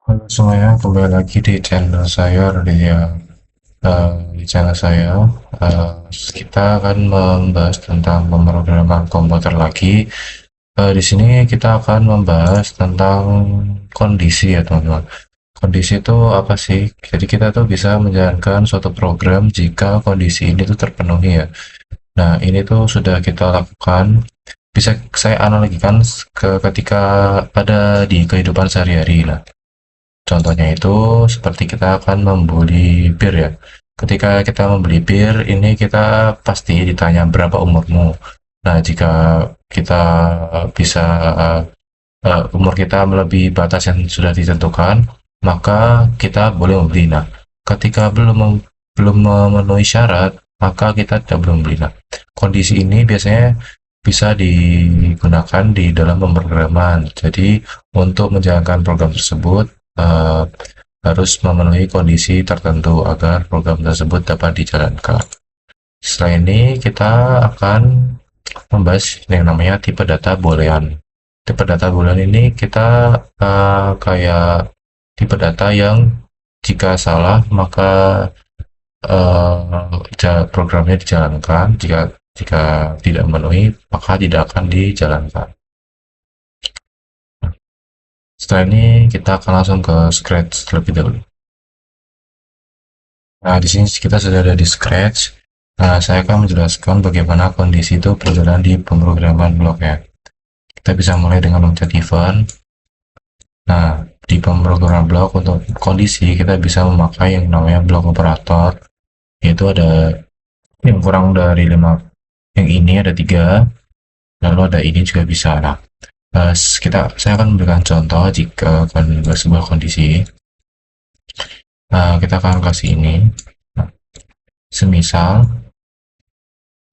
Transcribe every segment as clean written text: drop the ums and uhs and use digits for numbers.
Halo semuanya, kembali lagi di channel saya di channel saya kita akan membahas tentang pemrograman komputer lagi. Di sini kita akan membahas tentang kondisi ya teman-teman. Kondisi itu apa sih? Jadi kita tuh bisa menjalankan suatu program jika kondisi ini tuh terpenuhi ya. Nah, ini tuh sudah kita lakukan, bisa saya analogikan ke ketika ada di kehidupan sehari-hari lah. Contohnya itu seperti kita akan membeli bir ya. Ketika kita membeli bir, ini kita pasti ditanya berapa umurmu. Nah, jika kita bisa umur kita melebihi batas yang sudah ditentukan, maka kita boleh membeli. Nah, ketika belum memenuhi syarat, maka kita tidak boleh membeli. Nah, kondisi ini biasanya bisa digunakan di dalam pemrograman. Jadi, untuk menjalankan program tersebut, eh, harus memenuhi kondisi tertentu agar program tersebut dapat dijalankan. Setelah ini kita akan membahas yang namanya tipe data boolean. Tipe data boolean ini kita kayak tipe data yang jika salah maka programnya dijalankan, jika jika tidak memenuhi maka tidak akan dijalankan. Setelah ini kita akan langsung ke Scratch terlebih dahulu. Nah, di sini kita sudah ada di Scratch. Nah, saya akan menjelaskan bagaimana kondisi itu berjalan di pemrograman blok ya. Kita bisa mulai dengan loncat event. Nah, di pemrograman blok untuk kondisi kita bisa memakai yang namanya blok operator, yaitu ada yang kurang dari 5, yang ini ada 3, lalu ada ini juga bisa. Nah, saya akan memberikan contoh jika sebuah kondisi. Kita akan kasih ini. Nah, semisal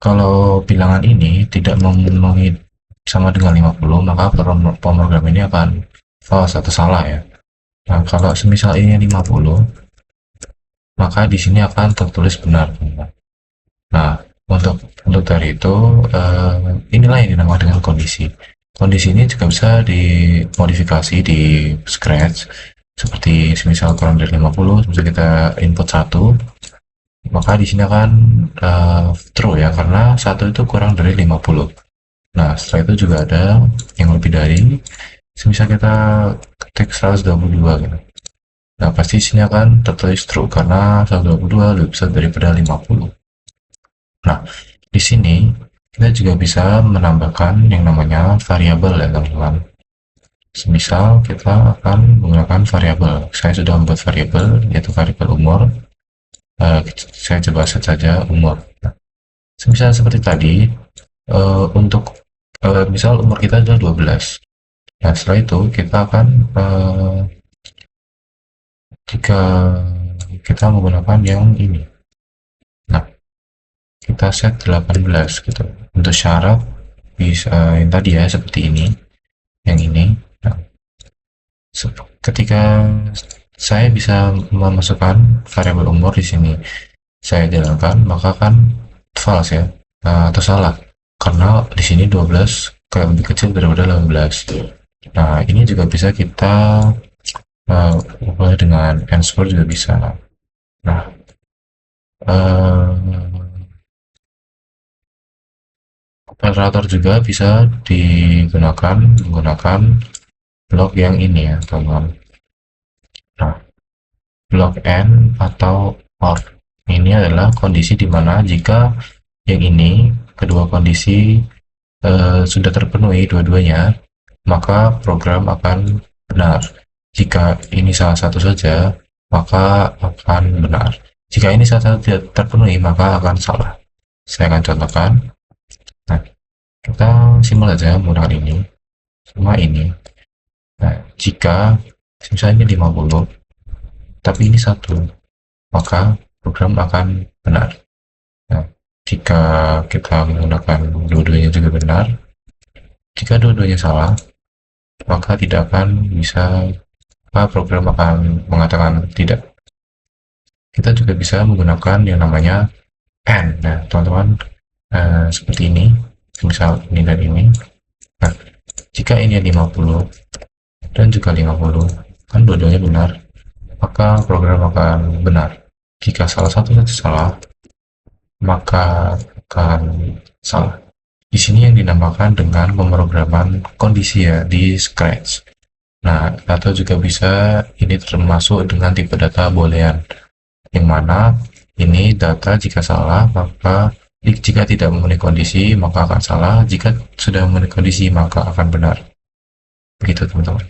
kalau bilangan ini tidak memenuhi sama dengan 50, maka pemrogram ini akan false atau salah ya. Nah, kalau semisal ini 50, maka di sini akan tertulis benar. Nah, untuk dari itu, inilah yang dinamakan dengan kondisi. Kondisi ini juga bisa dimodifikasi di Scratch, seperti semisal kurang dari 50, misalnya kita input 1, maka di sini akan true ya, karena 1 itu kurang dari 50. Nah, setelah itu juga ada yang lebih dari, semisal kita ketik 122 gitu. Nah, pasti sini akan tertulis true karena 122 lebih besar daripada 50. Nah, di sini kita juga bisa menambahkan yang namanya variabel ya teman-teman. Semisal kita akan menggunakan variabel. Saya sudah membuat variabel, yaitu variabel umur. Saya coba set saja umur. Nah, semisal seperti tadi, untuk misal umur kita adalah 12. Nah, setelah itu kita akan jika kita menggunakan yang ini. Nah, kita set 18 gitu. Untuk syarat bisa yang tadi ya, seperti ini. Yang ini. Nah, ketika saya bisa memasukkan variabel umur di sini, saya jalankan, maka kan false ya, atau salah. Karena di sini 12 kayak lebih kecil daripada 18. Nah, ini juga bisa kita ubah dengan answer juga bisa. Nah, operator juga bisa digunakan menggunakan blok yang ini ya teman-teman. Nah, blok AND atau OR ini adalah kondisi di mana jika yang ini kedua kondisi sudah terpenuhi dua-duanya, maka program akan benar. Jika ini salah satu saja, maka akan benar. Jika ini salah satu tidak terpenuhi, maka akan salah. Saya akan contohkan. Nah, kita simpel saja menggunakan ini sama ini. Nah, jika misalnya 50, tapi ini 1, maka program akan benar. Nah, jika kita menggunakan dua-duanya juga benar, jika dua-duanya salah, maka tidak akan bisa, program akan mengatakan tidak. Kita juga bisa menggunakan yang namanya AND. Nah, teman-teman, seperti ini, misal ini dan ini. Nah, jika ini 50 dan juga 50, kan dua-duanya benar, maka program akan benar. Jika salah satu saja salah, maka akan salah. Di sini yang dinamakan dengan pemrograman kondisi ya di Scratch. Nah, atau juga bisa ini termasuk dengan tipe data boolean, yang mana ini data jika salah maka jika tidak memenuhi kondisi maka akan salah, jika sudah memenuhi kondisi maka akan benar. Begitu teman-teman.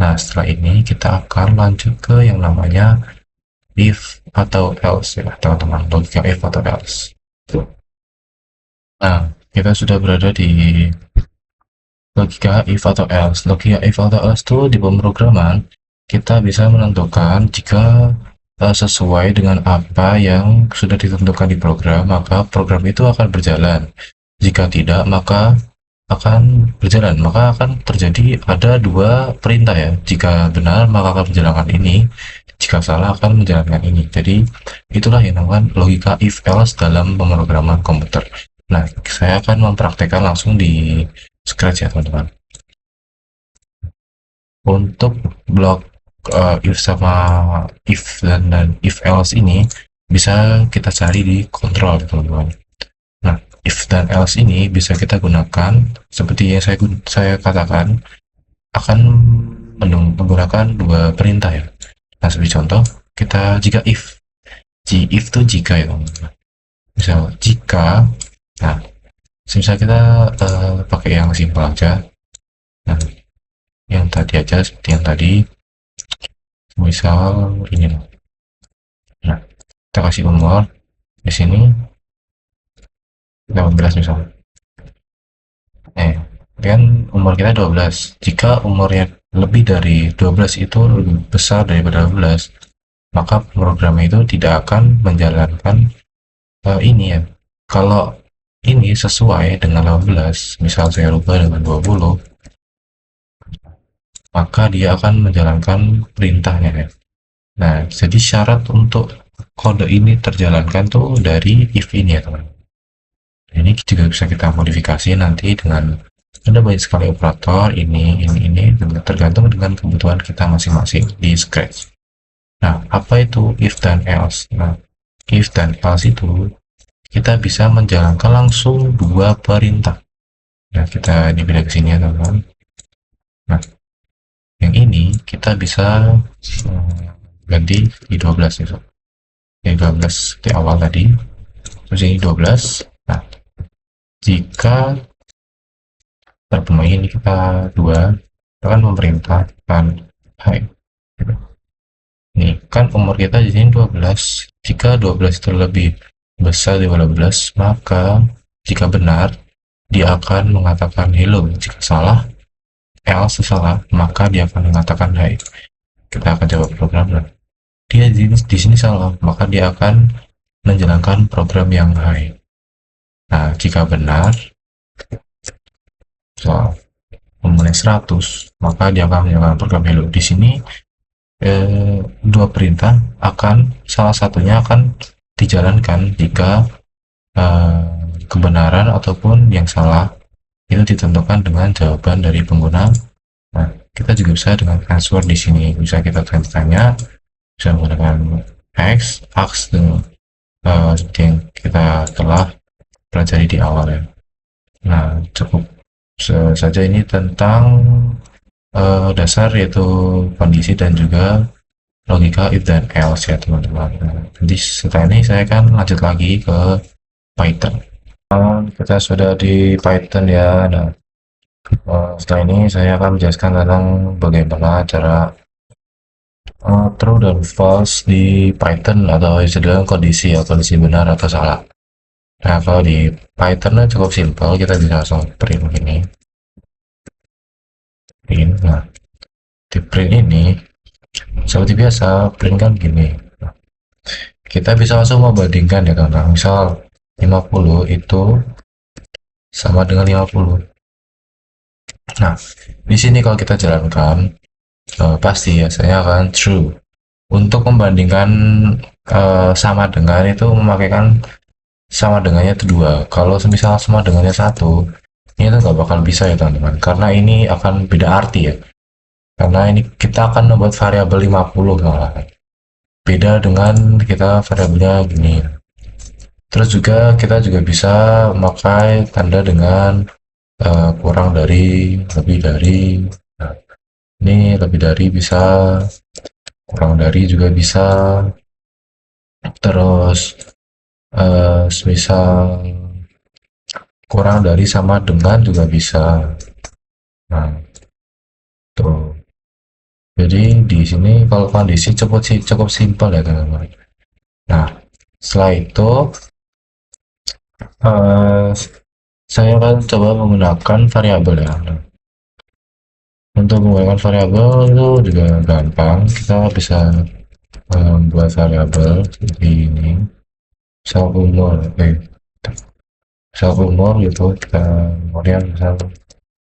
Nah, setelah ini kita akan lanjut ke yang namanya if atau else ya teman-teman, logika if atau else. Nah, kita sudah berada di logika if atau else. Logika if atau else itu di pemrograman kita bisa menentukan jika sesuai dengan apa yang sudah ditentukan di program, maka program itu akan berjalan. Jika tidak, maka akan berjalan, maka akan terjadi ada dua perintah ya. Jika benar, maka akan menjalankan ini. Jika salah, akan menjalankan ini. Jadi, itulah yang namanya logika if else dalam pemrograman komputer. Nah, saya akan mempraktekkan langsung di Scratch ya teman-teman. Untuk blok if sama if dan if else ini bisa kita cari di kontrol teman-teman. Nah, if dan else ini bisa kita gunakan seperti yang saya katakan, akan menggunakan dua perintah ya. Nah, sebagai contoh, kita jika if itu jika ya teman-teman. Misal jika, nah misal kita pakai yang simpel aja. Nah, yang tadi aja seperti yang tadi, misal ini loh. Nah, kita kasih umur di sini 18 misalnya. Kan umur kita 12. Jika umurnya lebih dari 12 itu lebih besar daripada 12, maka program itu tidak akan menjalankan ini ya. Kalau ini sesuai dengan 18, misal saya rubah dengan 20, maka dia akan menjalankan perintahnya ya. Nah, jadi syarat untuk kode ini terjalankan tuh dari if ini ya teman. Ini juga bisa kita modifikasi nanti dengan ada banyak sekali operator ini tergantung dengan kebutuhan kita masing-masing di Scratch. Nah, apa itu if dan else? Nah, if dan else itu kita bisa menjalankan langsung dua perintah. Nah, kita dipilih ke sini ya teman-teman. Nah, yang ini kita bisa ganti di 12 ya. Yang 12 di awal tadi. Terus ini 12. Nah, jika terpenuhi ini kita 2, kita akan memerintahkan hai. Nih, kan umur kita di sini 12. Jika 12 itu lebih besar dari 12, maka jika benar dia akan mengatakan hello. Jika salah, else salah, maka dia akan mengatakan hai. Kita akan coba programnya. Dia di sini salah, maka dia akan menjalankan program yang hai. Nah, jika benar soal umurnya 100, maka dia akan menjalankan program hello. Di sini dua perintah akan salah satunya akan dijalankan jika kebenaran ataupun yang salah itu ditentukan dengan jawaban dari pengguna. Nah, kita juga bisa dengan answer di sini, bisa kita tanya, bisa menggunakan X, dan seperti yang kita telah pelajari di awal ya. Nah, cukup saja ini tentang dasar yaitu kondisi dan juga logika if dan else ya teman-teman. Nah, nanti setelah ini saya akan lanjut lagi ke Python. Kita sudah di Python ya. Nah, setelah ini saya akan menjelaskan tentang bagaimana cara true dan false di Python atau istilah kondisi ya, kondisi benar atau salah. Nah, kalau di Python cukup simpel, kita bisa langsung print begini. Print. Nah, di print ini seperti biasa, print kan gini. Nah, kita bisa langsung membandingkan ya teman-teman. Misal 50 itu sama dengan 50. Nah, di sini kalau kita jalankan pasti ya saya akan true. Untuk membandingkan sama dengan itu memakaikan sama dengannya itu 2. Kalau semisal sama dengannya 1, ini tuh nggak bakal bisa ya teman-teman, karena ini akan beda arti ya. karena ini kita akan membuat variabel 50 malah. Beda dengan kita variabelnya gini. Terus juga kita juga bisa memakai tanda dengan kurang dari, lebih dari. Nah, ini lebih dari bisa, kurang dari juga bisa. Terus misal kurang dari sama dengan juga bisa. Nah, tuh. Jadi di sini kalau kondisi cukup simpel ya teman-teman. Nah, setelah itu eh, saya akan coba menggunakan variabel ya. Untuk menggunakan variabel itu juga gampang. Kita bisa membuat variabel seperti ini. Misal umur, misal umur gitu kita umurnya misal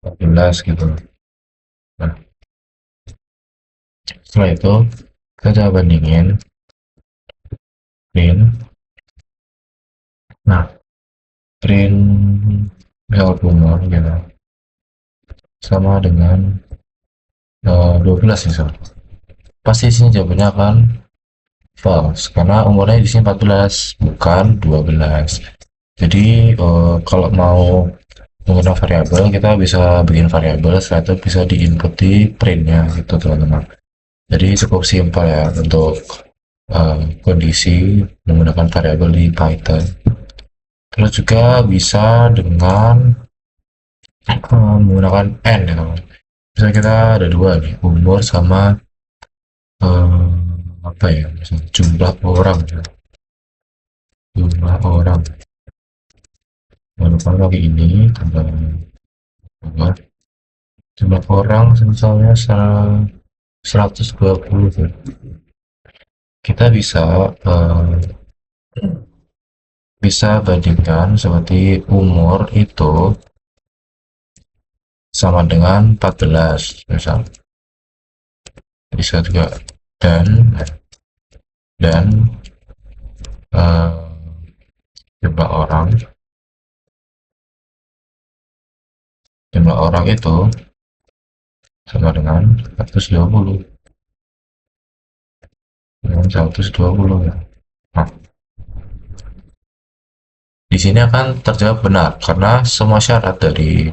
14 gitu. Nah, setelah itu kita coba bandingin print. Nah, print misal umur gitu sama dengan 12 misal. Pasti sini jawabannya akan false karena umurnya di sini 14 bukan 12. Jadi kalau mau menggunakan variabel kita bisa bikin variabel setelah itu bisa diinput di printnya gitu teman-teman. Jadi cukup simpel ya untuk kondisi menggunakan variabel di Python. Terus juga bisa dengan menggunakan n ya teman. Misalnya kita ada dua nih, umur sama eh, apa ya, misalnya jumlah orang, ya. Jumlah orang. Lalu lagi ini tambah umur. Jumlah orang misalnya 120 ya. Kita bisa bandingkan seperti umur itu sama dengan 14 misal, bisa juga dan dan eh, jumlah orang itu sama dengan 120 dengan 120 ya. Nah, di sini akan terjawab benar karena semua syarat dari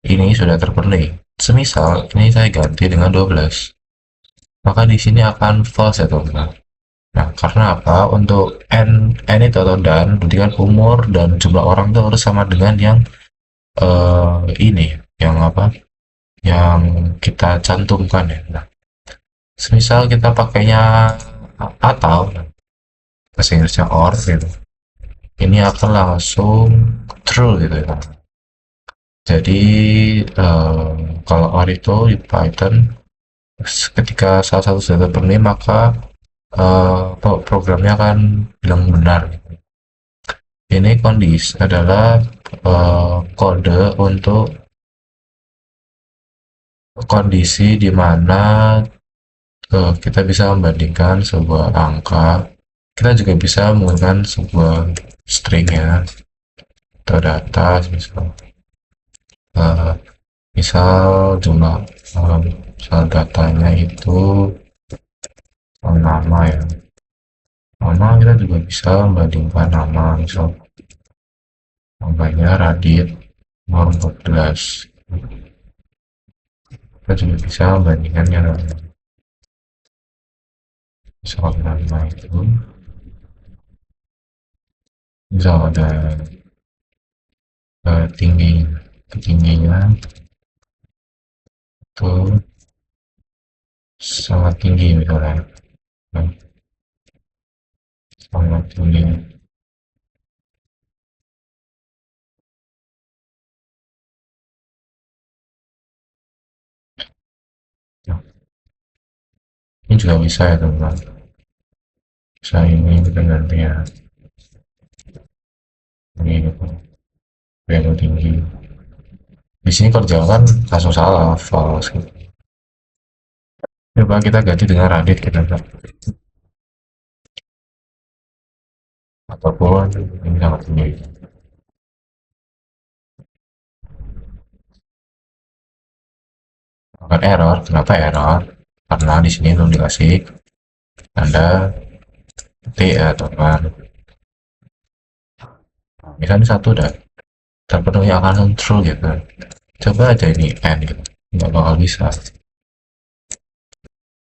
ini sudah terpenuhi. Semisal ini saya ganti dengan 12, maka di sini akan false ya teman-teman. Nah, karena apa? Untuk n itu atau dan, berarti kan umur dan jumlah orang itu harus sama dengan yang ini, yang apa? Yang kita cantumkan ya. Nah, semisal kita pakainya atau bahasa Inggrisnya or gitu, ini akan langsung true gitu ya. Jadi kalau or itu di Python ketika salah satu sudah terpenuhi maka programnya akan bilang benar. Ini kondisi adalah kode untuk kondisi di mana kita bisa membandingkan sebuah angka. Kita juga bisa menggunakan sebuah string ya atau data misal eh, misal jumlah misal datanya itu nama ya, nama kita juga bisa membandingkan nama misal namanya Radit nomor 14, kita juga bisa membandingkannya misal nama itu misal ada tinggi ketingginya itu sangat tinggi misalnya. Nah, sangat tinggi. Nah, ini juga bisa ya teman-teman. Bisa ini kita ganti ya. Ini gitu. Value tinggi. Di sini kerja kan langsung salah, false gitu. Coba kita ganti dengan Radit kita ataupun ini sangat tinggi. Bukan error. Kenapa error? Karena di sini belum dikasih tanda T ya teman. Misalnya satu udah terpenuhi akan true gitu. Coba aja ini N gitu. Nggak bakal bisa.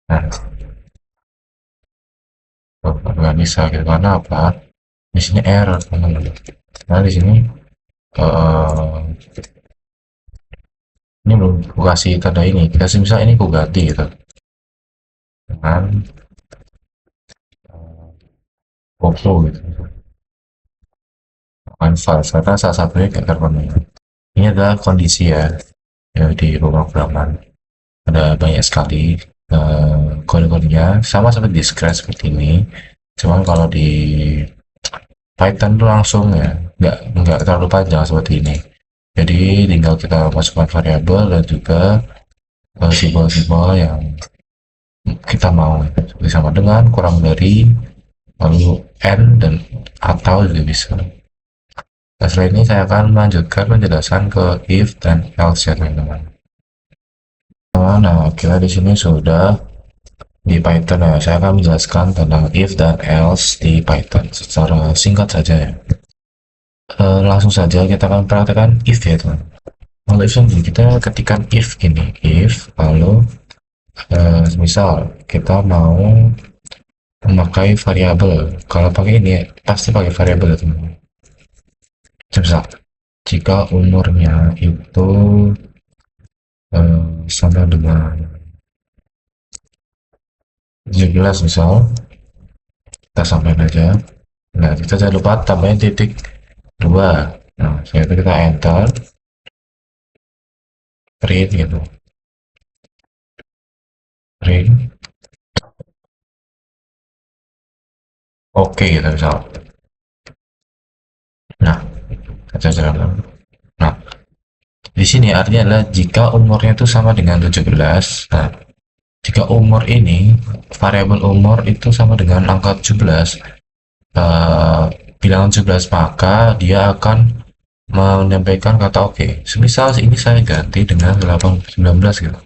Nah, nggak bisa gitu. Karena apa? Di sini error teman-teman. Nah, di sini eh ini belum aku kasih tanda ini. Kasih misal ini aku ganti gitu. Dengan foto gitu. Dengan file. Karena salah satunya kayak terpenuhi. Ini adalah kondisi ya di pemrograman. Ada banyak sekali kode-kodenya sama seperti di Scratch seperti ini. Cuman kalau di Python tuh langsung ya nggak terlalu panjang seperti ini. Jadi tinggal kita masukkan variabel dan juga simbol-simbol yang kita mau. Seperti sama dengan, kurang dari, lalu n dan atau juga bisa. Nah, setelah ini saya akan melanjutkan penjelasan ke if dan else ya teman-teman. Nah, kita di sini sudah di Python ya. Saya akan menjelaskan tentang if dan else di Python secara singkat saja ya. Langsung saja kita akan praktekkan if ya teman. Kalau if sendiri kita ketikkan if ini, if lalu misal kita mau memakai variabel. Kalau pakai ini pasti pakai variabel ya teman. Misal jika umurnya itu sama dengan 17 misal, kita sampaikan aja. Nah, kita jangan lupa tambahin titik 2. Nah, setelah itu kita enter, print gitu. Print. Oke gitu misal. Nah, kita jalan. Nah, di sini artinya adalah jika umurnya itu sama dengan 17. Nah, jika umur ini, variabel umur itu sama dengan angka 17, bilangan 17, maka dia akan menyampaikan kata oke. Semisal ini saya ganti dengan 19 gitu.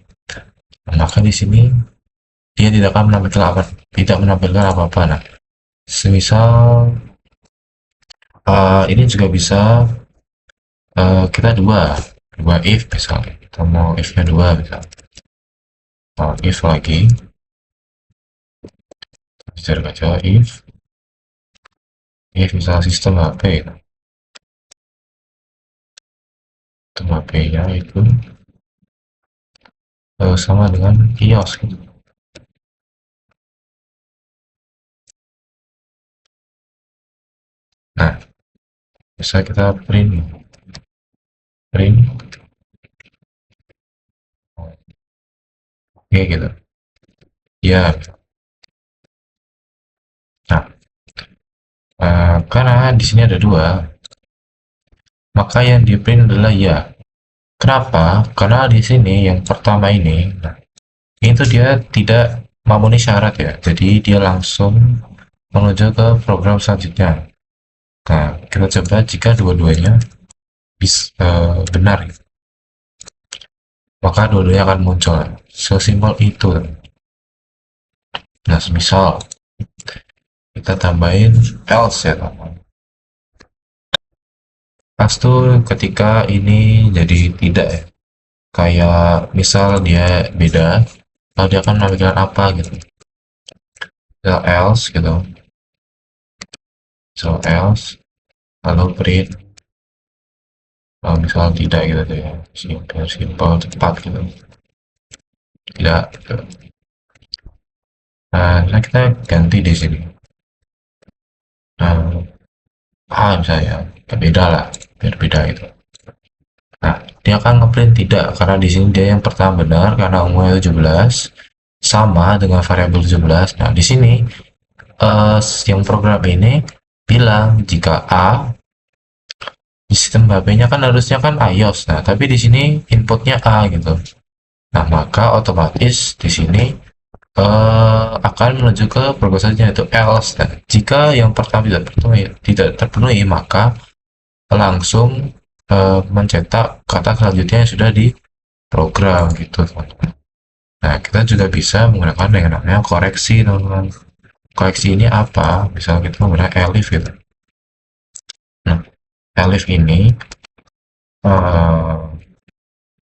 Nah, maka di sini dia tidak akan menampilkan apa-apa. Nah, semisal ini juga bisa kita dua if misalnya. Kita mau if-nya 2 misalnya. If lagi, cari aja if misalnya sistem HP gitu. Sistem HP-nya itu sama dengan kios gitu. Nah, bisa kita print oke gitu ya. Nah, karena di sini ada 2, maka yang di print adalah ya. Kenapa? Karena di sini yang pertama ini, nah, itu dia tidak memenuhi syarat ya, jadi dia langsung menuju ke program selanjutnya. Nah, kita coba jika dua-duanya benar, maka dua-duanya akan muncul. Sesimpel itu. Nah, misal kita tambahin else ya teman. Pas tuh ketika ini jadi tidak ya. Kayak misal dia beda, lalu dia akan menampilkan apa gitu. Misal else gitu. Misal else, lalu print. Lalu misal tidak gitu tuh ya. Simple, cepat gitu. Tidak gitu. Nah, kita ganti di sini. Nah, misalnya beda lah, biar beda gitu. Nah, dia akan ngeprint tidak karena di sini dia yang pertama benar karena umurnya 17 sama dengan variabel 17. Nah, di sini yang program ini bilang jika A di sistem HP-nya kan harusnya kan iOS. Nah, tapi di sini inputnya A gitu. Nah, maka otomatis di sini akan menuju ke progresnya yaitu else. Dan jika yang pertama tidak terpenuhi, maka langsung mencetak kata selanjutnya yang sudah diprogram gitu teman-teman. Nah, kita juga bisa menggunakan yang namanya koreksi, teman-teman. Koreksi ini apa? Misal kita menggunakan elif gitu. Nah, elif ini eh,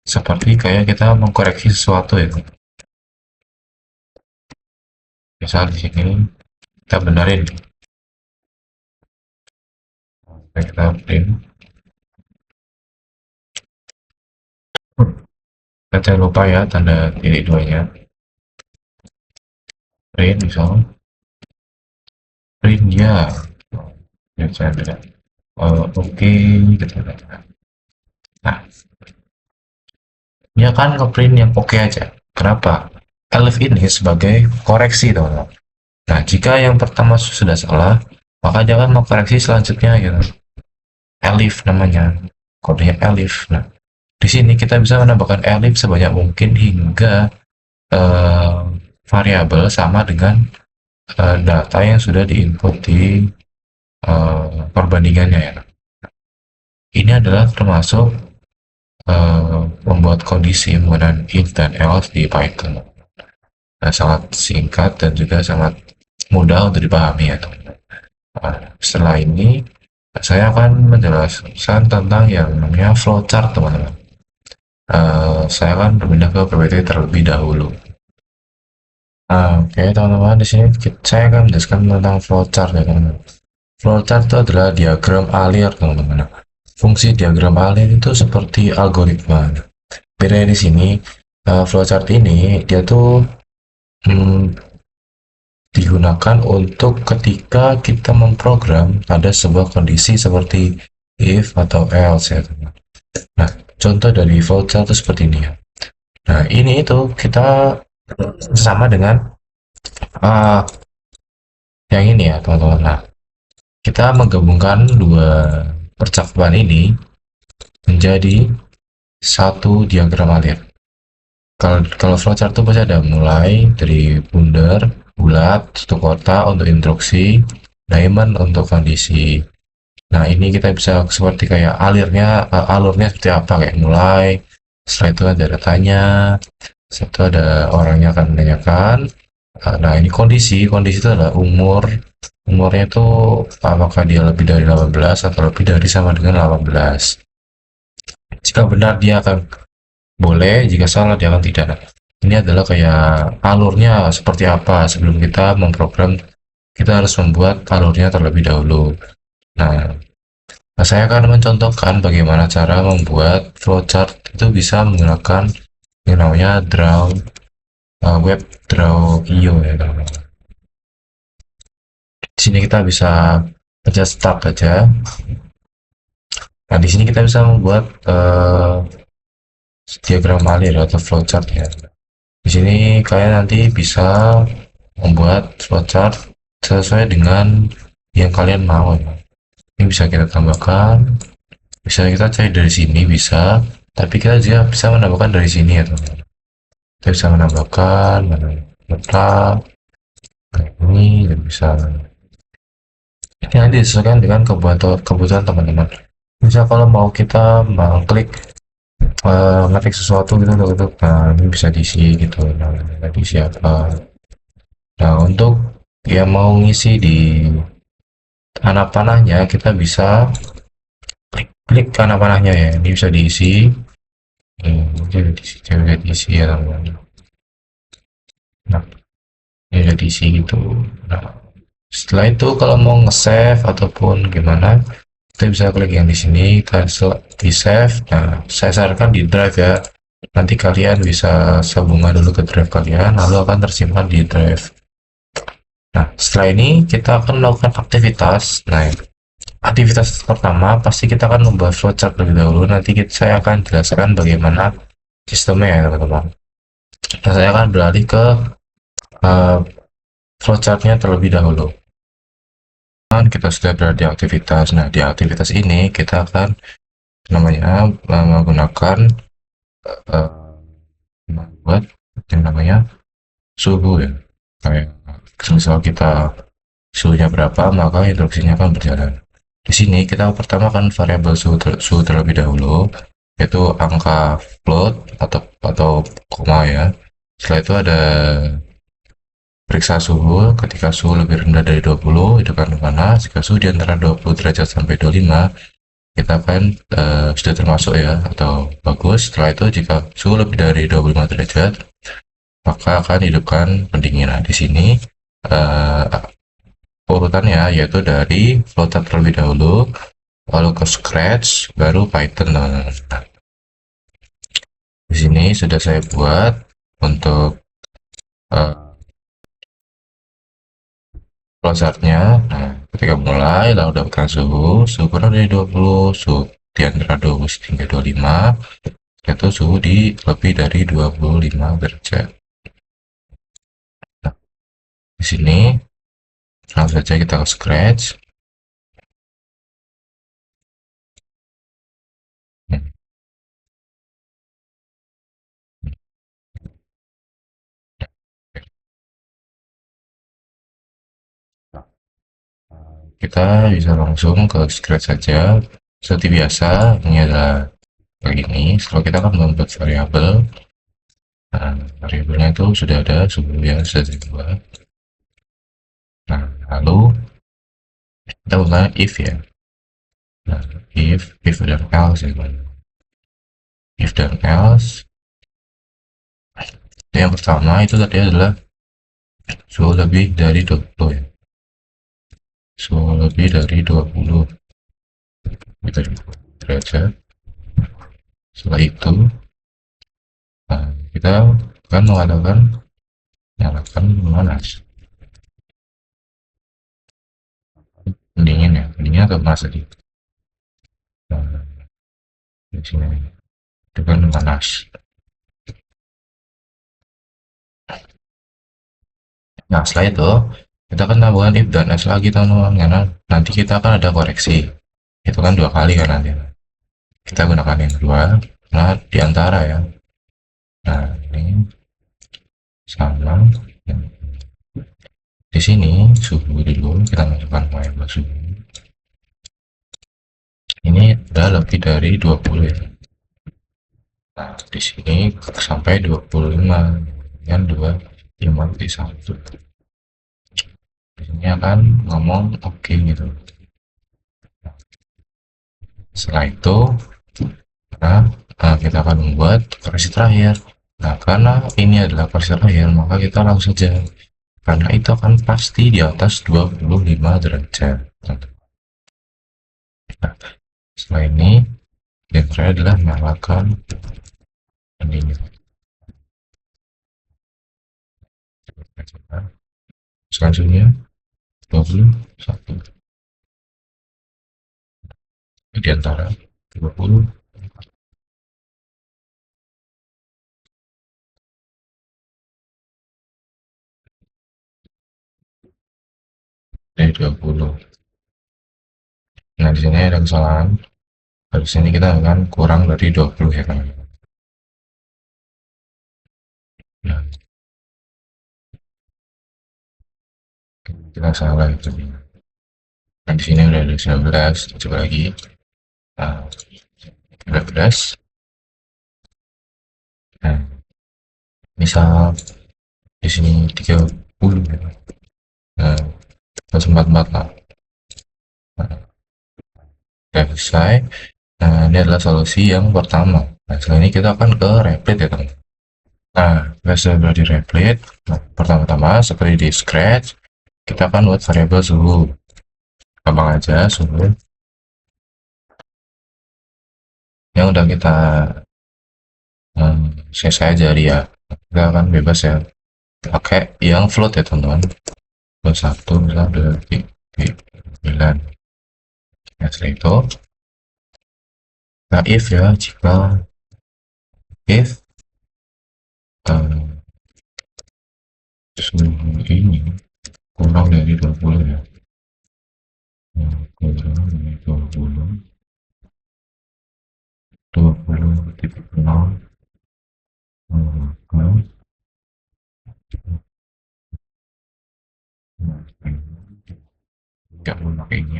seperti kayak kita mengkoreksi sesuatu ya. Misal di sini kita benerin, kita print. Dan jangan lupa ya tanda titik duanya. Print misal, print ya. Ya, saya bilang, oke, gitu. Nah, ya kan ngeprint yang oke aja. Kenapa? Elif ini sebagai koreksi, teman-teman. Nah, jika yang pertama sudah salah, maka jangan mengkoreksi selanjutnya gitu. Elif namanya, kodenya elif. Nah, di sini kita bisa menambahkan elif sebanyak mungkin hingga eh, variabel sama dengan data yang sudah diinput di perbandingannya ya. Ini adalah termasuk membuat kondisi menggunakan if dan else di Python. Nah, sangat singkat dan juga sangat mudah untuk dipahami ya teman-teman. Nah, setelah ini saya akan menjelaskan tentang yang namanya flowchart teman-teman. Saya akan berpindah ke PPT terlebih dahulu. Oke teman-teman, di sini saya akan menjelaskan tentang flowchart ya teman-teman. Flowchart itu adalah diagram alir teman-teman. Fungsi diagram alir itu seperti algoritma. Beda di sini, flowchart ini dia tuh digunakan untuk ketika kita memprogram ada sebuah kondisi seperti if atau else ya teman. Nah, contoh dari flowchart itu seperti ini ya. Nah, ini itu kita sama dengan uh, yang ini ya teman-teman. Nah, kita menggabungkan dua percakapan ini menjadi satu diagram alir. Kalau flowchart itu pasti ada mulai dari bundar, bulat, satu kota untuk instruksi, diamond untuk kondisi. Nah, ini kita bisa seperti kayak alurnya seperti apa, kayak mulai, setelah itu ada datanya, setelah itu ada orangnya akan menanyakan. Nah, ini kondisi itu adalah umurnya itu apakah dia lebih dari 18 atau lebih dari sama dengan 18. Jika benar dia akan boleh, jika salah dia akan tidak. Nah, ini adalah kayak alurnya seperti apa sebelum kita memprogram, kita harus membuat alurnya terlebih dahulu. Nah, saya akan mencontohkan bagaimana cara membuat flowchart itu bisa menggunakan yang namanya web draw.io ya teman-teman. Di sini kita bisa pencet start aja. Nah, di sini kita bisa membuat diagram alir atau flowchart ya. Di sini kalian nanti bisa membuat flowchart sesuai dengan yang kalian mau ya. Ini bisa kita tambahkan, bisa kita cari dari sini bisa, tapi kita juga bisa menambahkan dari sini ya teman-teman. Kita bisa menambahkan letak kayak ini dan bisa ini nanti disesuaikan dengan kebutuhan teman-teman. Misal kalau mau kita mengklik ngetik sesuatu gitu, nah ini bisa diisi gitu, nah diisi apa. Nah, untuk yang mau ngisi di anak panahnya, kita bisa klik ke anak panahnya ya, ini bisa diisi. Ini bisa diisi ya teman-teman. Nah, ini bisa diisi gitu. Nah, setelah itu kalau mau nge-save ataupun gimana, kita bisa klik yang di sini, kita di save. Nah, saya sarankan di drive ya. Nanti kalian bisa sambungkan dulu ke drive kalian, lalu akan tersimpan di drive. Nah, setelah ini kita akan melakukan aktivitas. Nah, aktivitas pertama pasti kita akan membuat flowchart terlebih dahulu. Nanti saya akan jelaskan bagaimana sistemnya ya teman-teman. Nah, saya akan beralih ke flowchartnya terlebih dahulu. Kita sudah berada di aktivitas. Nah, di aktivitas ini kita akan menggunakan membuat yang namanya suhu ya. Kayak misal kita suhunya berapa, maka instruksinya akan berjalan. Di sini kita pertama akan variabel suhu terlebih dahulu, yaitu angka float atau koma ya. Setelah itu ada periksa suhu. Ketika suhu lebih rendah dari 20, itu kan panas. Jika suhu di antara 20 derajat sampai 25, kita kan sudah termasuk ya, atau bagus. Setelah itu jika suhu lebih dari 25 derajat, maka akan hidupkan pendingin. Nah, di sini uh, urutannya yaitu dari Floater terlebih dahulu, lalu ke Scratch, baru Python. Nah, di sini sudah saya buat untuk uh, flowchartnya. Nah, ketika mulai, lalu dapatkan suhu kurang dari 20, suhu di antara 20 hingga 25, yaitu suhu di lebih dari 25 derajat. Nah, di sini langsung saja kita ke Scratch. Hmm. Kita bisa langsung ke Scratch saja. Seperti biasa, ini adalah begini. Setelah kita akan membuat variabel, nah, variabelnya itu sudah ada suhu yang sudah dibuat. Nah, lalu kita gunakan if ya. Nah, if dan else ya. If dan else. Yang pertama itu tadi adalah suhu lebih dari 20 ya. Suhu lebih dari 20 derajat. Setelah itu, nah, kita akan mengadakan nyalakan panas. Pendingin ya, pendingin atau panas tadi. Nah, di sini itu kan panas. Nah, setelah itu kita akan tambahkan if dan else lagi teman-teman, karena nanti kita akan ada koreksi. Itu kan dua kali kan nanti. Kita gunakan yang kedua, nah di antara ya. Nah, ini sama. Di sini suhu dulu kita masukkan variabel suhu. Ini udah lebih dari 20 ya. Nah, di sini sampai 25 dengan 25 kali 1. Di sini akan ngomong oke gitu. Setelah itu, kita akan membuat versi terakhir. Nah, karena ini adalah versi terakhir, maka kita langsung saja. Karena itu akan pasti di atas 25 derajat. Nah, setelah ini, yang terakhir adalah nyalakan pendingin. Selanjutnya, 21. Di antara 20 dari 20. Nah, di sini ada kesalahan. Di sini kita akan kurang dari 20 ya kan. Nah, kita salah itu. Nah, di sini udah ada 19, coba lagi. Nah, 19. Nah, misal di sini 30 ya. Nah, 44 lah. Nah, udah selesai. Nah, ini adalah solusi yang pertama. Nah, setelah ini kita akan ke replit ya teman. Nah, kita sudah di replit. Nah, pertama-tama seperti di Scratch, kita akan buat variabel suhu. Gampang aja, suhu yang udah kita saya aja ya. Kita akan bebas ya. Pakai yang float ya teman-teman. 21 misalnya 9. Nah, setelah itu, nah if ya, jika if suhu ini kurang dari 20 ya. Kurang dari 20, 20.0, maka nggak memakai ini,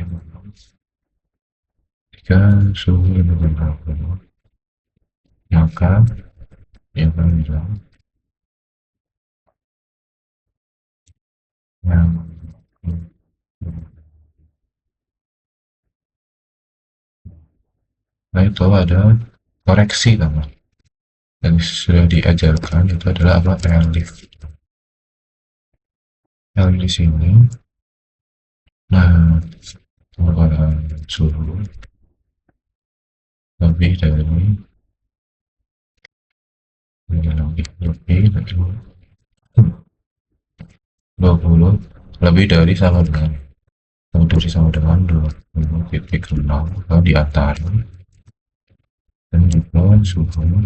jika suhu lebih dari 20, maka dia akan bilang Nah, nah itu ada koreksi teman. Dan sudah diajarkan itu adalah apa? Elif. Elif di sini. Nah, suhu lebih dari lebih dari 20 lebih dari sama dengan 20,0 atau di antara, dan juga suhu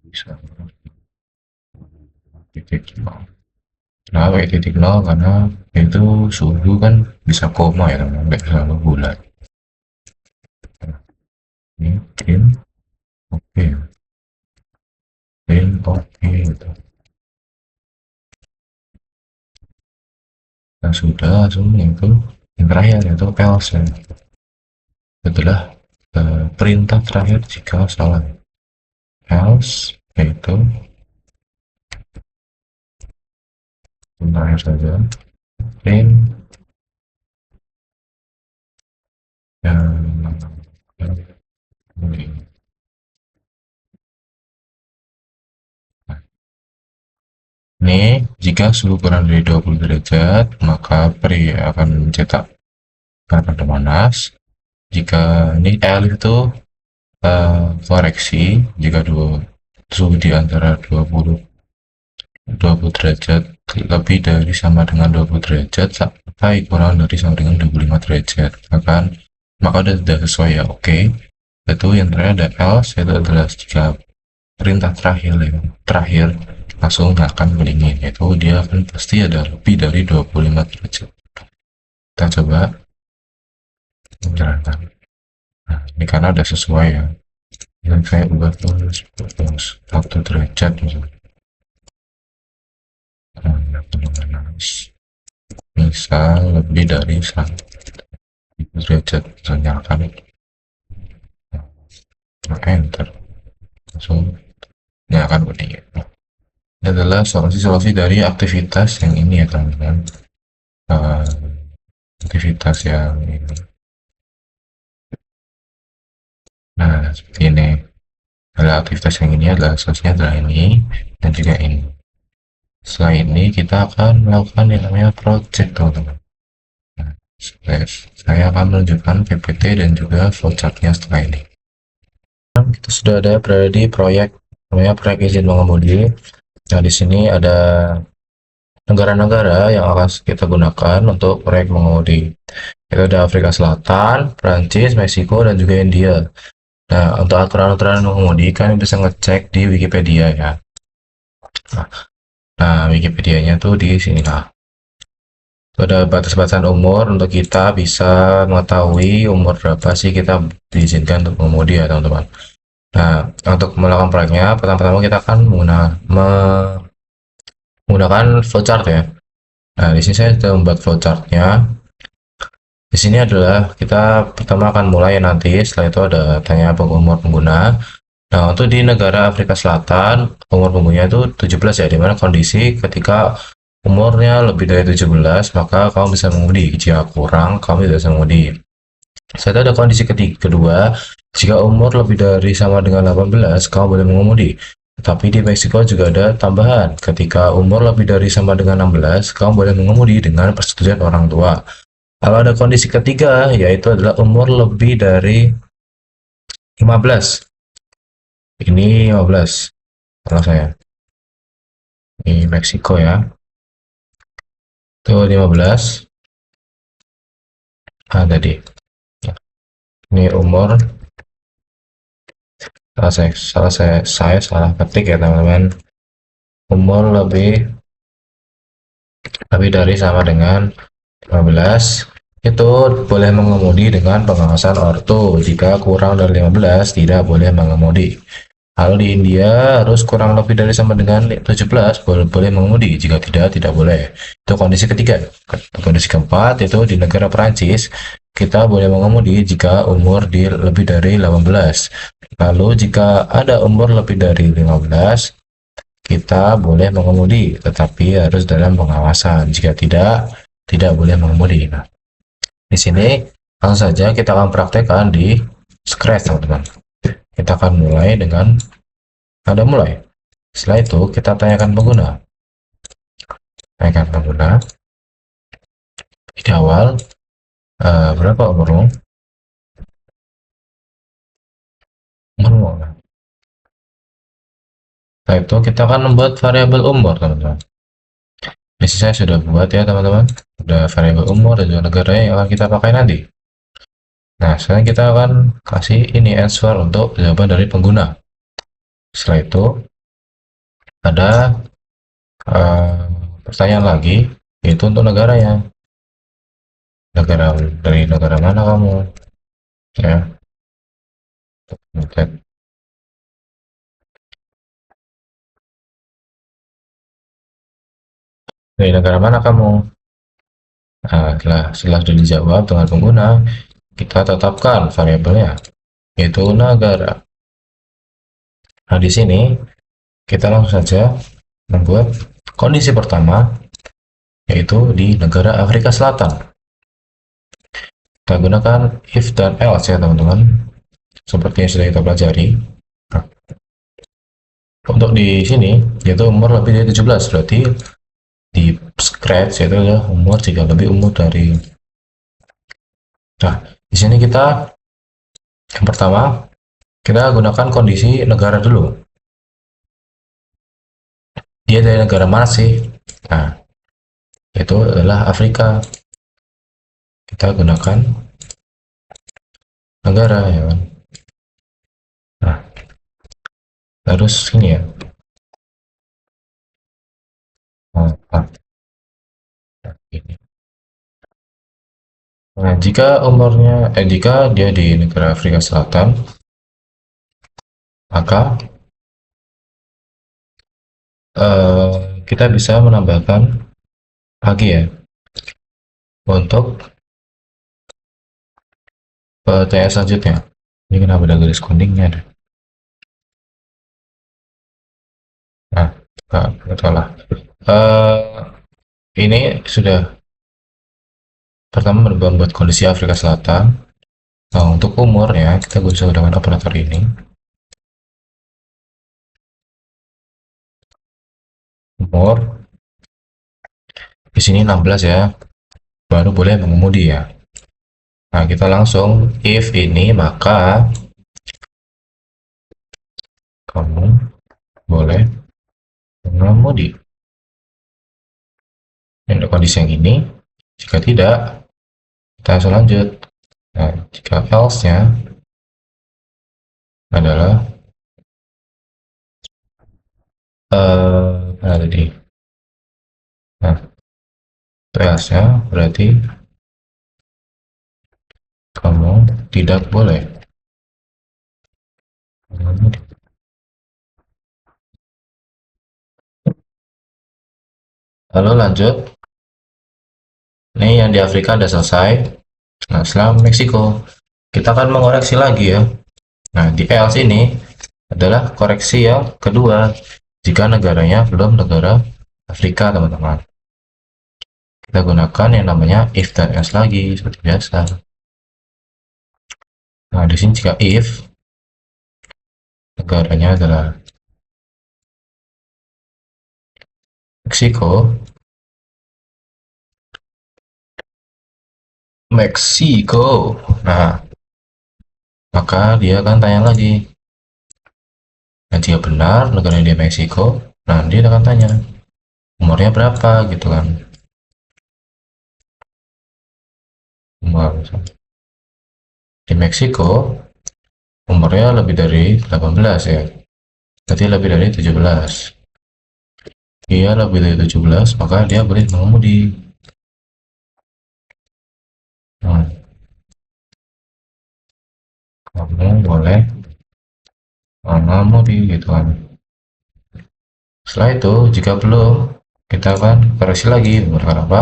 bisa titik nol. Nah, kayak titik nol karena itu suhu kan bisa koma ya teman, nggak selalu bulat. Ini pin oke, pin oke gitu. Nah sudah langsung itu yang terakhir yaitu else ya. Itulah perintah terakhir jika salah. Else yaitu terakhir saja print yang ini jika suhu kurang dari 20 derajat maka peri akan mencetak karena panas. Jika ini L itu koreksi, jika suhu di antara 20 derajat lebih dari sama dengan 20 derajat sampai kurang dari sama dengan 25 derajat, maka sudah sesuai ya. Oke, itu yang terakhir ada else, itu adalah jika perintah terakhir langsung akan mendingin, yaitu dia akan pasti ada lebih dari 25 derajat. Kita coba menjalankan. Nah, ini karena ada sesuai ya, dan saya ubah terus 1 derajat misalnya. Misal lebih dari 1 derajat, bisa nyalakan enter, langsung nyalakan kuning. Ini adalah solusi-solusi dari aktivitas yang ini ya teman-teman. Aktivitas yang ini. Nah seperti ini. Adalah aktivitas yang ini adalah solusinya adalah ini dan juga ini. Setelah ini kita akan melakukan yang namanya project teman-teman. Nah, saya akan menunjukkan PPT dan juga flowchartnya setelah ini. Kita sudah berada di proyek namanya proyek izin mengemudi. Nah di sini ada negara-negara yang akan kita gunakan untuk proyek mengemudi. Itu ada Afrika Selatan, Prancis, Meksiko, dan juga India. Nah, untuk aturan-aturan mengemudi kan bisa ngecek di Wikipedia ya. Nah, Wikipedia-nya tuh di sini lah. Itu ada batas-batasan umur untuk kita bisa mengetahui umur berapa sih kita diizinkan untuk mengemudi ya teman-teman. Nah, untuk melakukan proyeknya, pertama-tama kita akan menggunakan flowchart ya. Nah, di sini saya sudah membuat flowchartnya. Di sini adalah kita pertama akan mulai nanti, setelah itu ada tanya umur pengguna. Nah, untuk di negara Afrika Selatan, umur penggunanya itu 17 ya, dimana kondisi ketika umurnya lebih dari 17, maka kamu bisa mengemudi. Jika kurang, kamu tidak bisa mengemudi. Setelah itu ada kondisi kedua, jika umur lebih dari sama dengan 18, kamu boleh mengemudi. Tapi di Meksiko juga ada tambahan, ketika umur lebih dari sama dengan 16, kamu boleh mengemudi dengan persetujuan orang tua. Kalau ada kondisi ketiga, yaitu adalah umur lebih dari 15. Ini 15, kalau saya. Ini Meksiko ya. Itu 15. Ah, tadi. Ini umur. Saya salah ketik ya teman-teman. Umur lebih dari sama dengan 15. Itu boleh mengemudi dengan pengawasan ortu. Jika kurang dari 15, tidak boleh mengemudi. Kalau di India harus kurang lebih dari sama dengan 17 boleh mengemudi, jika tidak boleh. Itu kondisi ketiga. Kondisi keempat itu di negara Perancis, kita boleh mengemudi jika umur lebih dari 18. Lalu jika ada umur lebih dari 15, kita boleh mengemudi, tetapi harus dalam pengawasan. Jika tidak, tidak boleh mengemudi. Nah, di sini langsung saja kita akan praktekkan di Scratch, teman-teman. Kita akan mulai dengan ada mulai. Setelah itu kita tanyakan pengguna. Tanyakan pengguna. Di awal, berapa umurmu? Umurmu. Setelah itu kita akan membuat variabel umur, teman-teman. Di sini saya sudah buat ya, teman-teman. Ada variabel umur dan juga negara yang akan kita pakai nanti. Nah, sekarang kita akan kasih ini answer untuk jawaban dari pengguna. Setelah itu ada pertanyaan lagi, yaitu untuk negaranya. Dari negara mana kamu? Ya, dari negara mana kamu? Nah, setelah sudah dijawab dengan pengguna, kita tetapkan variabelnya, yaitu negara. Nah, di sini kita langsung saja membuat kondisi pertama, yaitu di negara Afrika Selatan. Kita gunakan if dan else ya, teman-teman, seperti yang sudah kita pelajari. Nah, untuk di sini, yaitu umur lebih dari 17, berarti di Scratch yaitu adalah umur jika lebih umur dari. Nah, di sini kita yang pertama kita gunakan kondisi negara dulu. Dia dari negara mana sih? Nah, itu adalah Afrika. Kita gunakan negara ya kan. Nah, terus ini ya. Ini. Nah, jika dia di negara Afrika Selatan, maka kita bisa menambahkan lagi ya untuk pertanyaan selanjutnya. Ini kenapa ada garis kuningnya deh? Nah, betul lah. Ini sudah pertama membuat kondisi Afrika Selatan. Nah, untuk umurnya kita bisa gunakan operator ini. Umur di sini 16 ya, baru boleh mengemudi ya. Nah, kita langsung if ini, maka kamu boleh mengemudi. Untuk kondisi yang ini, jika tidak, kita langsung lanjut. Nah, jika else-nya adalah ada di. Nah, else-nya berarti kamu tidak boleh mengemudi. Lalu lanjut. Ini yang di Afrika udah selesai. Nah, setelah Meksiko, kita akan mengoreksi lagi ya. Nah, di else ini adalah koreksi yang kedua, jika negaranya belum negara Afrika, teman-teman. Kita gunakan yang namanya if dan else lagi, seperti biasa. Nah, di sini jika if, negaranya adalah Meksiko, nah, maka dia akan tanya lagi. Nah, jika benar negara dia Meksiko, nah dia akan tanya umurnya berapa gitu kan. Umur di Meksiko umurnya lebih dari 18 ya, berarti lebih dari 17. Dia lebih dari 17, maka dia boleh mengemudi. Nah, kamu boleh mengemudi gitu kan. Setelah itu, jika belum, kita akan koreksi lagi menggunakan apa?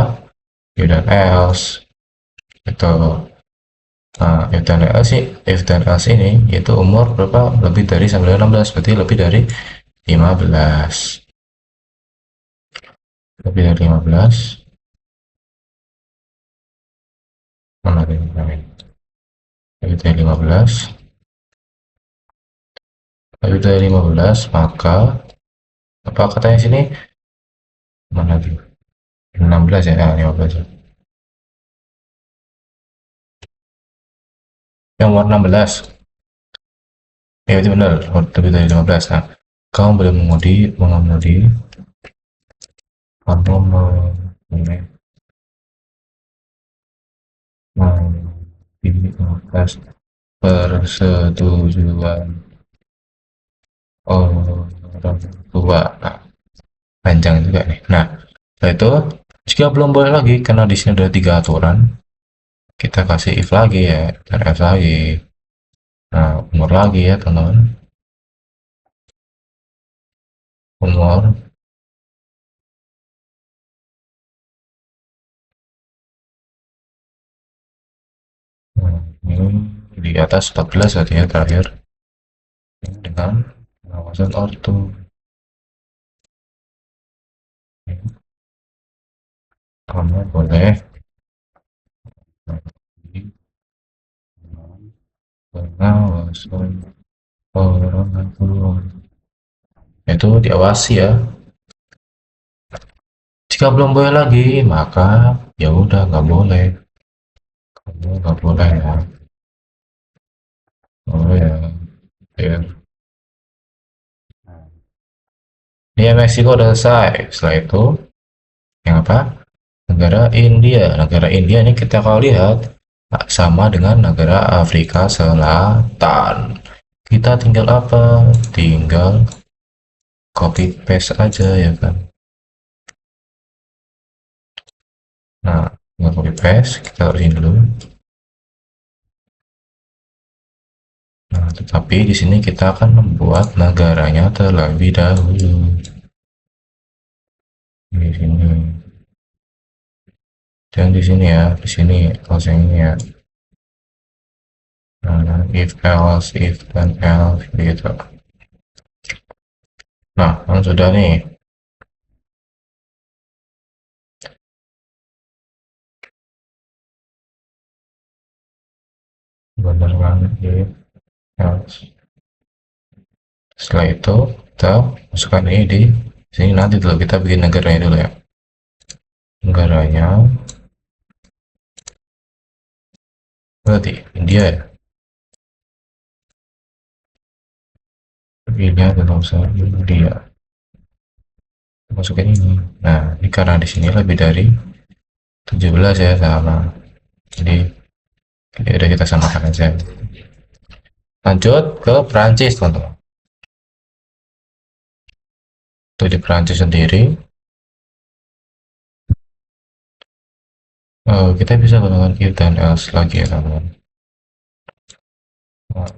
If dan else. Itu. Nah, if dan else ini yaitu umur berapa? Lebih dari sampai 16, berarti lebih dari 15. lebih dari 15, mana ini, lebih dari 15, lebih dari 15, maka apa katanya sini, mana tuh, 16 ya, 15 ya, yang warna 16 ya, itu benar, lebih dari 15. Nah, kamu boleh mengemudi kamu mengatas persetujuan orang tua. Nah, panjang juga nih. Nah, setelah itu jika belum boleh lagi karena di sini ada 3 aturan, kita kasih if lagi ya, dan f lagi. Nah, umur lagi ya teman-teman, umur. Nah, ini di atas 14 berarti ya terakhir, dengan pengawasan ortu. Kamu boleh pengawasan orang tua. Itu diawasi ya. Jika belum boleh lagi, maka ya udah nggak boleh. Kamu nggak boleh ya. Oh ya, ya. Ini Meksiko udah selesai. Setelah itu, yang apa? Negara India. Negara India ini kita kalau lihat sama dengan negara Afrika Selatan. Kita tinggal apa? Tinggal copy paste aja ya kan. Nah, tinggal copy paste. Kita taruh sini dulu. Nah, tetapi di sini kita akan membuat negaranya terlebih dahulu. Di sini. Dan di sini ya, di sini kalau ini ya. Nah, if else, if dan else gitu. Nah, kan sudah nih. Benar banget if else. Setelah itu kita masukkan ini di sini, nanti dulu kita bikin negaranya dulu ya. Negaranya berarti India ya. Ini adalah usaha India. Masukin ini. Nah, ini karena di sini lebih dari 17 ya, sama. Jadi udah kita samakan aja. Lanjut ke Prancis teman-teman. Untuk di Prancis sendiri, kita bisa gunakan if dan else lagi ya teman-teman. Nah,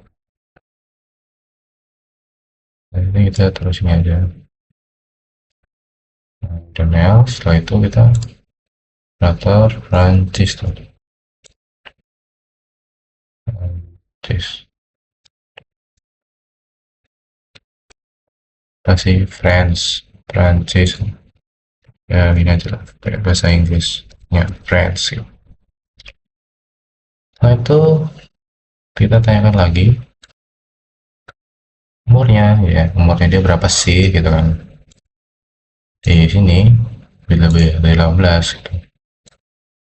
ini kita terus ini aja. Nah, dan else, setelah itu kita daftar Prancis tadi. Prancis. Kasih France, Prancis. Ya gini aja lah, pakai bahasa Inggris. Ya, France. Gitu. Nah itu kita tanyakan lagi umurnya, ya umurnya dia berapa sih gitu kan. Di sini lebih dari 18 gitu.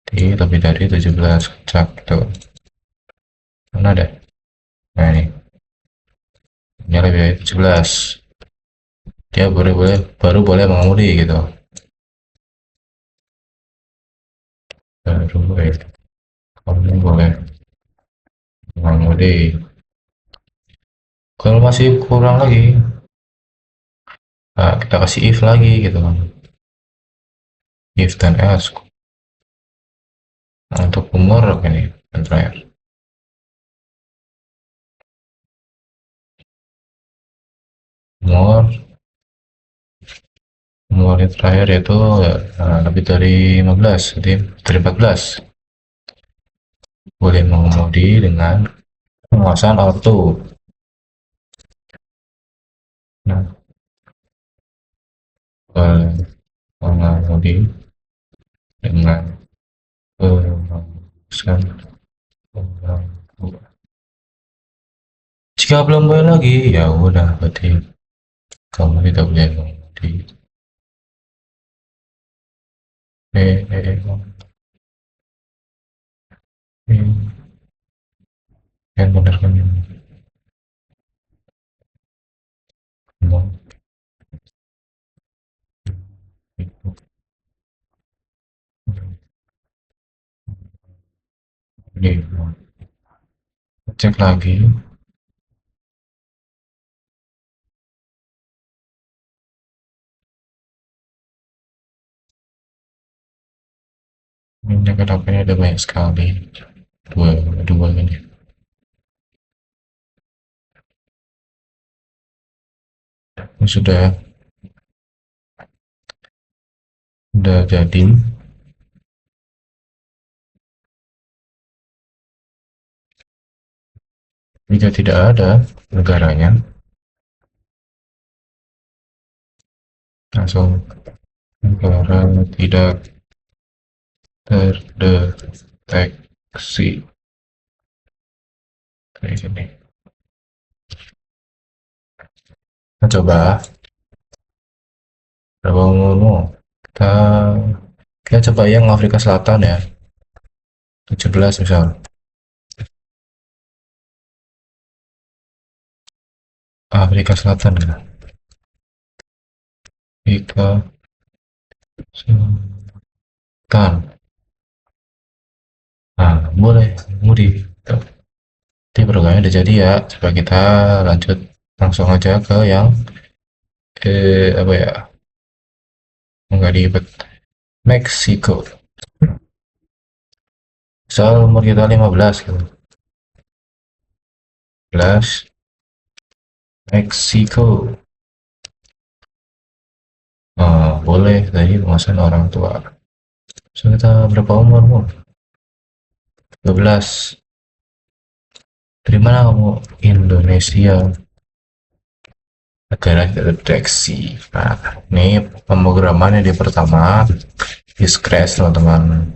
Di lebih dari 17 cak gitu. Mana ada? Nah ini lebih dari 17. Dia baru boleh mengemudi gitu. Baru boleh, kamu boleh mengemudi. Kalau masih kurang lagi, nah, kita kasih if lagi gitu kan. If dan else. Nah, untuk umur ini yang terakhir. Umur umur yang terakhir yaitu lebih dari 15, jadi dari 14. Boleh mengemudi dengan penguasaan auto. Nah, boleh. mengemudi dengan memutuskan orang tua. Jika belum boleh lagi, ya udah berarti kamu tidak boleh mengemudi. Yang benar kan ngomong itu. Jadi cek lagi, ini kenapa ada banyak sekali, dua dua ini. Ini sudah jadi. Jika tidak ada negaranya, langsung negara tidak terdeteksi. Kayak gini. Nah, coba berapa ngomong. Kita kita coba yang Afrika Selatan ya. 17 misal. Afrika Selatan ya. Afrika Selatan. Nah, boleh mudi. Nanti programnya udah jadi ya. Coba kita lanjut langsung aja ke yang apa ya? Enggak ribet. Meksiko. Misal umur kita 15 gitu. 15 Meksiko. Boleh tadi penguasaan orang tua. So kita berapa umurmu? 12. Dari mana kamu? Indonesia. Negara terdeteksi. Nah, ini pemrogramannya di pertama. Di scratch teman-teman.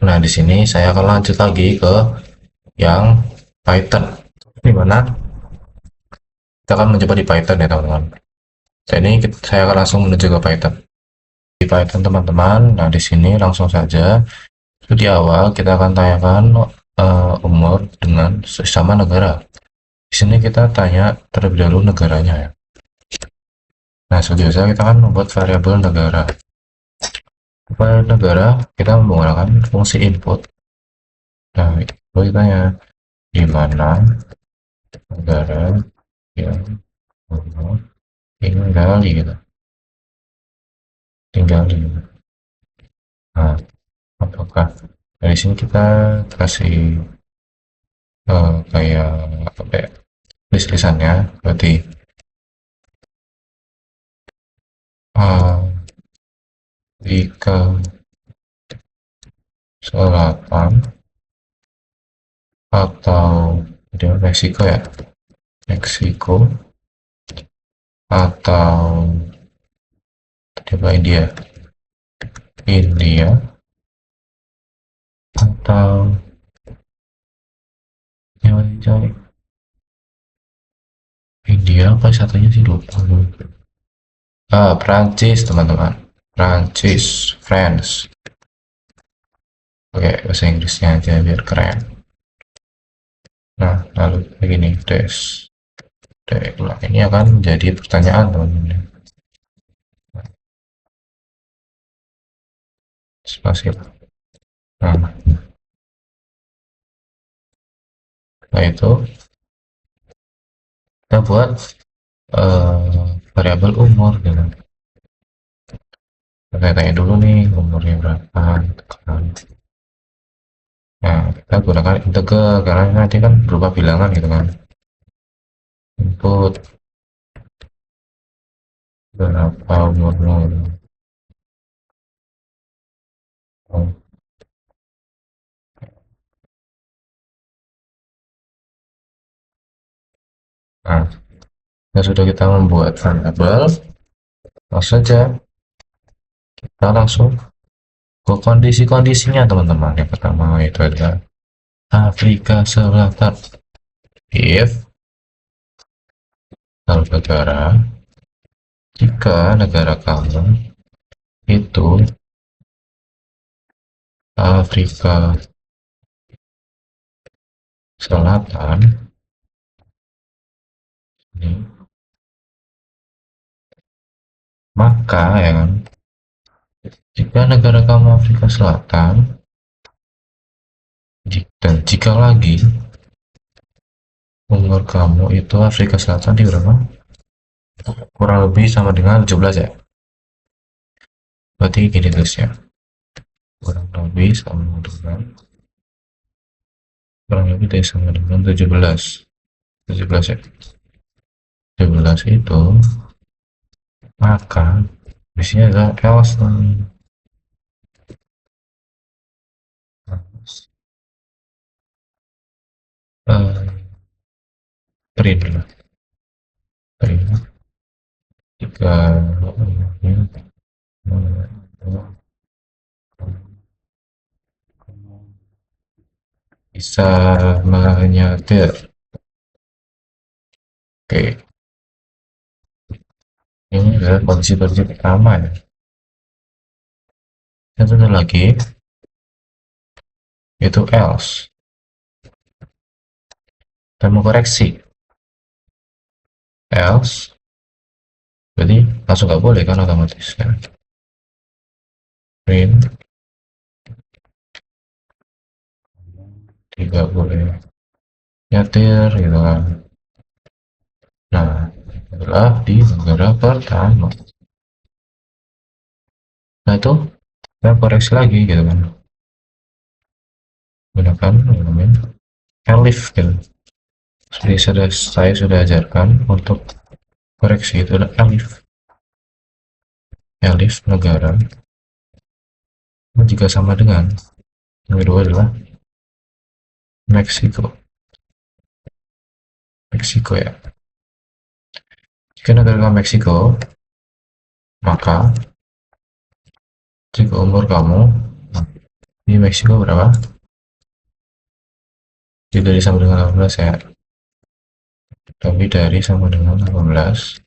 Nah, di sini saya akan lanjut lagi ke yang Python. Di mana kita akan mencoba di Python ya teman-teman. Jadi saya akan langsung menuju ke Python. Di Python teman-teman. Nah, di sini langsung saja. Di awal kita akan tanyakan umur dengan sesama negara. Di sini kita tanya terlebih dahulu negaranya ya. Nah, seperti biasa kita akan membuat variabel negara. Variabel negara kita menggunakan fungsi input. Nah, itu kita tanya di mana negara yang kamu tinggali gitu. Tinggali. Gitu. Nah, apakah dari sini kita kasih kayak apa ya, tulisannya berarti Afrika Selatan atau di Meksiko ya, Meksiko atau coba India atau yang dicari India apa satunya sih lupa. Prancis teman-teman, Prancis, France. Oke, bahasa Inggrisnya aja biar keren. Nah, lalu begini, nah, ini akan jadi pertanyaan teman-teman. Spasi. Nah, setelah itu kita buat variabel umur gitu. Kita tanya dulu nih umurnya berapa gitu kan. Nah, kita gunakan integer karena nanti kan berubah bilangan gitu kan. Input berapa umurmu. Oh, nah, sudah kita membuat variabel, langsung saja Kita langsung ke kondisi-kondisinya teman-teman. Yang pertama itu adalah Afrika Selatan. If negara, jika negara kamu itu Afrika Selatan, ini, maka ya kan, jika negara kamu Afrika Selatan, dan jika lagi umur kamu itu Afrika Selatan di berapa? Kurang lebih sama dengan 17 ya. Berarti gini tulisnya. Kurang lebih sama dengan sama dengan 17. 17 ya. 17 itu maka isinya adalah else print lah. Print jika bisa menyetir. Oke, ini adalah kondisi-kondisi pertama ya. Dan satu lagi itu else. Kita mau koreksi else, berarti langsung nggak boleh kan otomatis kan. Print tidak boleh nyetir gitu kan. Nah, adalah di negara pertama. Nah itu kita koreksi lagi gitu kan. Gunakan namanya elif gitu. Seperti saya sudah ajarkan untuk koreksi itu adalah elif. Elif negara jika sama dengan yang kedua adalah Meksiko. Meksiko ya. Jika negara Meksiko, maka jika umur kamu di Meksiko berapa? Jadi dari sama dengan 18 ya. Lebih dari sama dengan 18,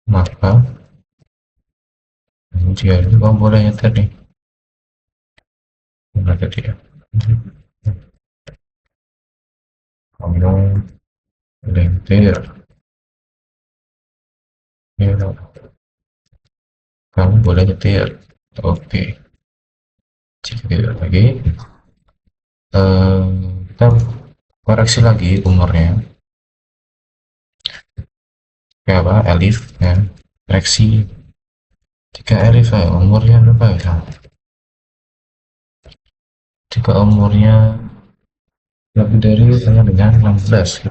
maka jika itu kamu boleh nyetir nih. Mana tadi ya? Kamu boleh nyetir. Ya, kamu boleh nyetir. Oke. Jika tidak lagi, kita koreksi lagi umurnya. Kayak apa? Elif ya. Koreksi. Jika Elif ya, umurnya berapa ya? Jika umurnya lebih dari sama dengan 16,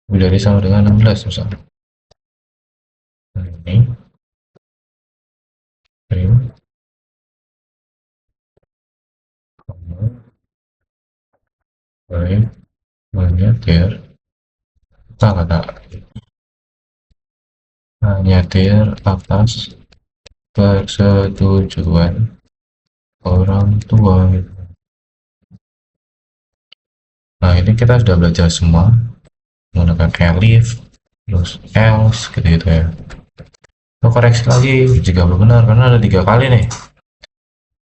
lebih dari sama dengan 16 misalnya. Nah, ini print kamu boleh menyetir kata menyetir atas persetujuan orang tua. Nah ini kita sudah belajar semua menggunakan elif terus else gitu ya. Kita koreksi lagi jika belum benar karena ada 3 kali nih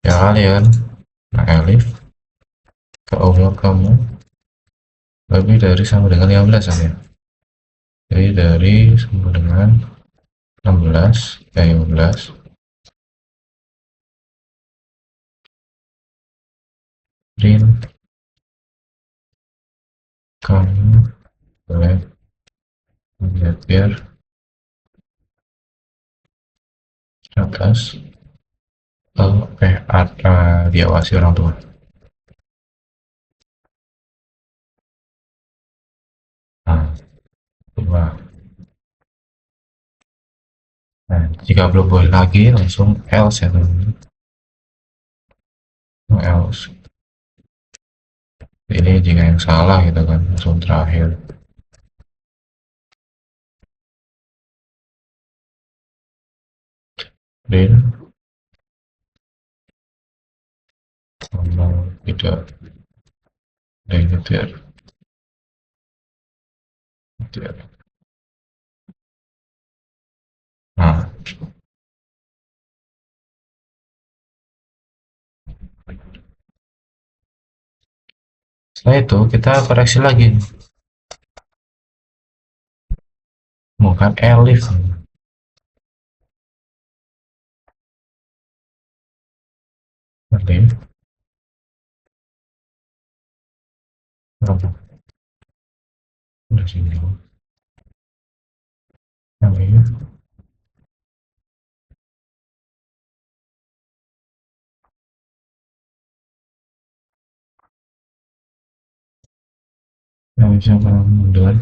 ya kali ya kan. Nah elif ke umur kamu lebih dari sama dengan 15 ya. Jadi dari sama dengan 16 15 print kamu boleh menyetir atas diawasi orang tua. Nah, coba. Nah, jika belum boleh lagi langsung else ya teman-teman. Else. Ini jika yang salah gitu kan langsung terakhir. Green, kalau tidak ada yang nyetir, nyetir. Nah, setelah itu kita koreksi lagi. Bukan elif. Berarti berapa? Udah sini. Yang ini. Yang bisa mundur.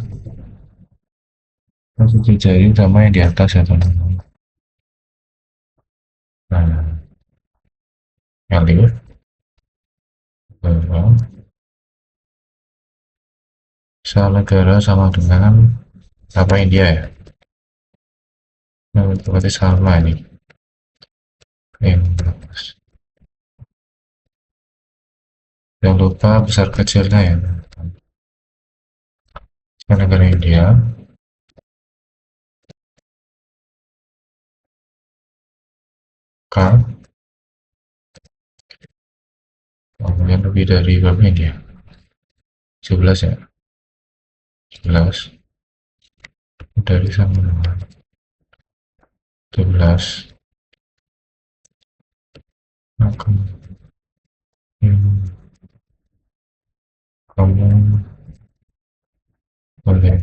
Langsung dijari sama yang di atas ya teman-teman. Nah, elif. Bahwa salah negara sama dengan apa India ya? Nah, berarti sama ini. Jangan lupa besar kecilnya ya. Negara India, K, kemudian lebih dari berapa ini ya? 11 ya? 11 dari sama dengan 12 maka kamu boleh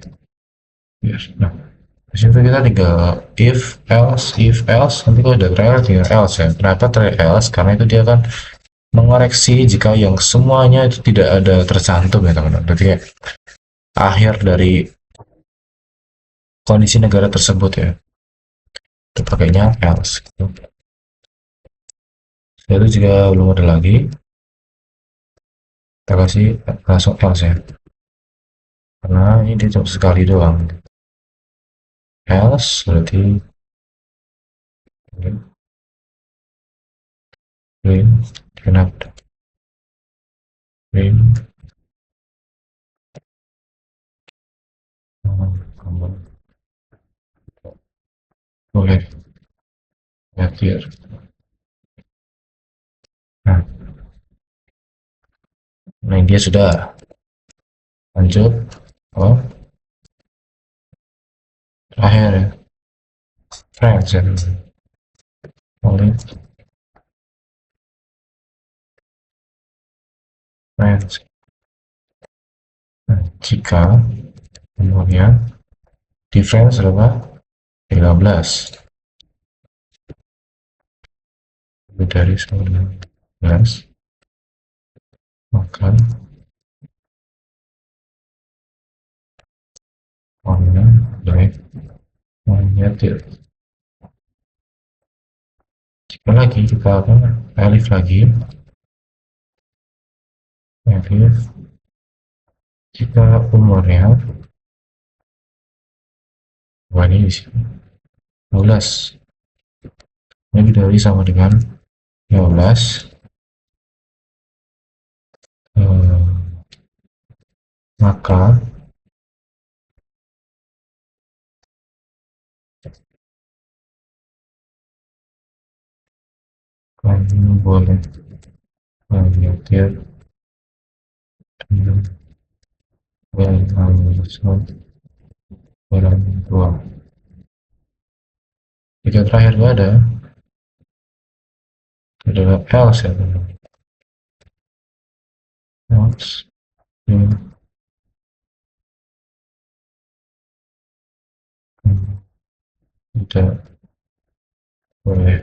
yes. Nah, di situ kita tinggal if else nanti kalau udah terakhir tinggal else ya. Kenapa terakhir else? Karena itu dia kan mengoreksi jika yang semuanya itu tidak ada tercantum ya teman-teman. Berarti kayak akhir dari kondisi negara tersebut ya. Itu pakainya else gitu. Itu juga belum ada lagi. Kita kasih langsung else ya. Karena ini dia cuma sekali doang. Else berarti green kenapa green boleh nyetir. Nah, nah dia sudah lanjut. Oh, terakhir ya. France ya. Oleh France. Nah, jika kemudian di France berapa? 15 lebih dari 19 maka orangnya baik menyetir. Jika lagi kita apa? Alif lagi. Alif jika umurnya ini di sini 12 lebih dari sama dengan 15 maka kamu boleh menyetir dengan alasan orang tua. Jika terakhir nggak ada adalah else ya teman. Else tidak boleh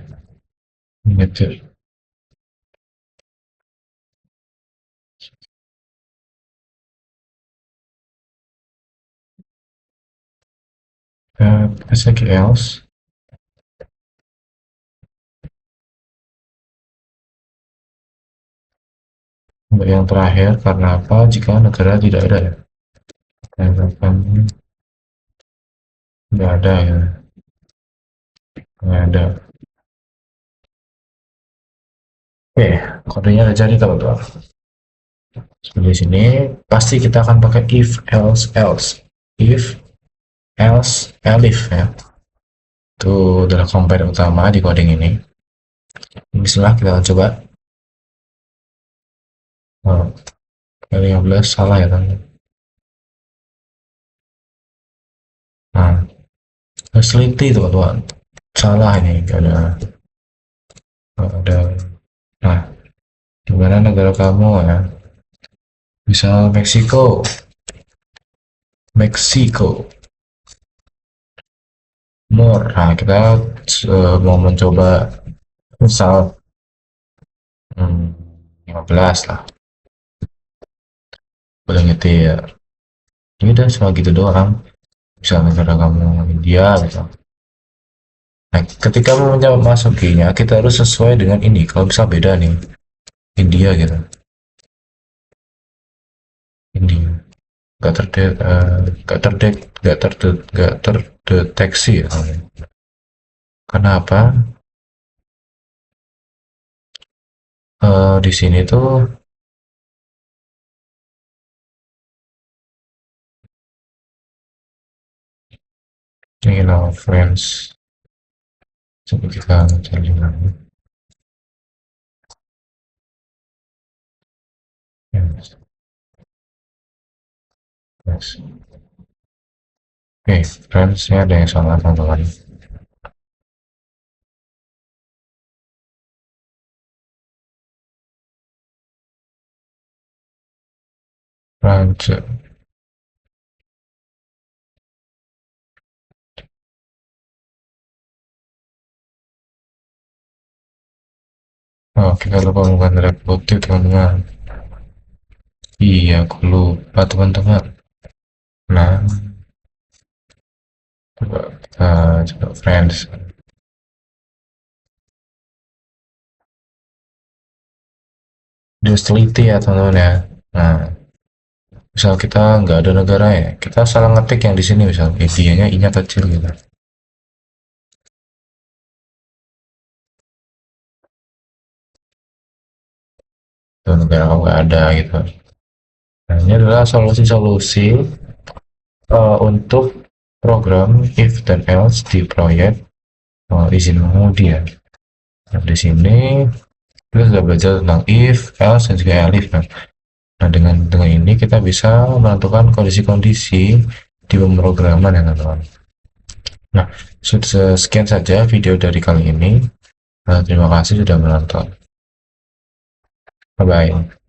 menyetir. Kasih lagi else untuk yang terakhir karena apa jika negara tidak ada ya katakan nggak ada ya nggak ada Oke, kodenya udah jadi teman-teman. Di sini pasti kita akan pakai if else else. If else elif ya. Itu adalah compare utama di coding ini. Bismillah kita akan coba. Oh, kali 15 salah ya teman. Nah, harus teliti teman-teman. Salah ini ada. Nah, gimana negara kamu ya? Misal Meksiko, Meksiko, more. Nah, kita mau mencoba misal 15 lah. Boleh nyetir. Ini udah cuma gitu doang. Misal negara kamu India gitu. Nah, ketika mau menjawab masukinya, kita harus sesuai dengan ini. Kalau bisa beda nih, India gitu. India. Gak terdeteksi ya. Kenapa? Di sini tuh ini nama friends. Coba kita cari lagi. Yes. Yes. Oke, friends, ini ada yang salah teman-teman. Raja. Oh, kita lupa bukan repotip teman-teman. Iya, aku lupa teman-teman. Nah, coba kita coba friends. Just teliti ya teman-teman ya. Nah, misal kita nggak ada negara ya, kita salah ngetik yang di sini misal India-nya I-nya kecil gitu. Itu negara kamu nggak ada gitu. Nah, ini adalah solusi-solusi untuk program if dan else di proyek izin mengemudi ya. Nah, di sini kita sudah belajar tentang if, else, dan juga elif kan. Nah, dengan ini kita bisa menentukan kondisi-kondisi di pemrograman ya teman-teman. Nah, sekian saja video dari kali ini. Terima kasih sudah menonton. Bye bye.